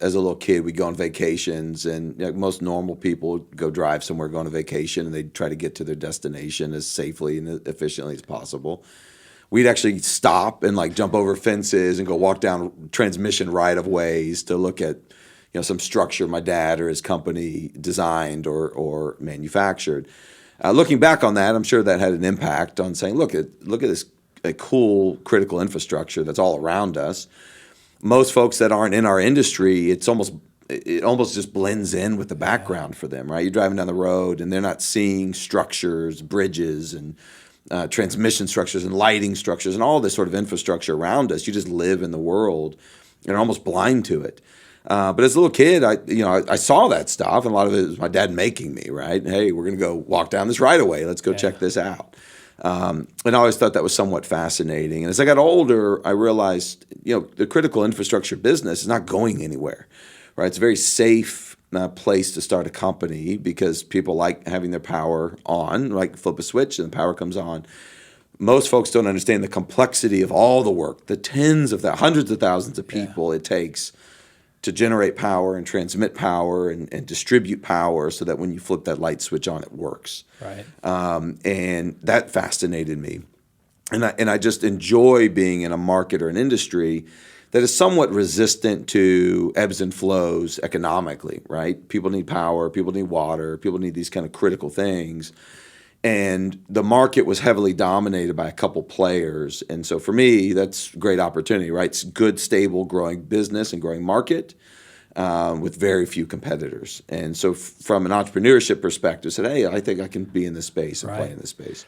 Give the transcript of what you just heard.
as a little kid, we'd go on vacations, and most normal people would go drive somewhere, go on a vacation, and they'd try to get to their destination as safely and efficiently as possible. We'd actually stop and like jump over fences and go walk down transmission right of ways to look at some structure my dad or his company designed or manufactured. Looking back on that, I'm sure that had an impact on saying, look at this a cool critical infrastructure that's all around us. Most folks that aren't in our industry, it almost just blends in with the background for them, right? You're driving down the road and they're not seeing structures, bridges, and transmission structures and lighting structures and all this sort of infrastructure around us. You just live in the world and are almost blind to it. But as a little kid, I saw that stuff, and a lot of it was my dad making me, right? Hey, we're going to go walk down this right away. Let's go check this out. And I always thought that was somewhat fascinating. And as I got older, I realized, the critical infrastructure business is not going anywhere, right? It's a very safe place to start a company because people like having their power on, like flip a switch and the power comes on. Most folks don't understand the complexity of all the work, the hundreds of thousands of people it takes to generate power and transmit power and distribute power so that when you flip that light switch on, it works. Right. And that fascinated me. And I just enjoy being in a market or an industry that is somewhat resistant to ebbs and flows economically, right? People need power, people need water, people need these kind of critical things. And the market was heavily dominated by a couple players. And so for me, that's great opportunity, right? It's good, stable, growing business and growing market with very few competitors. And so from an entrepreneurship perspective, I said, hey, I think I can be in this space and play in this space.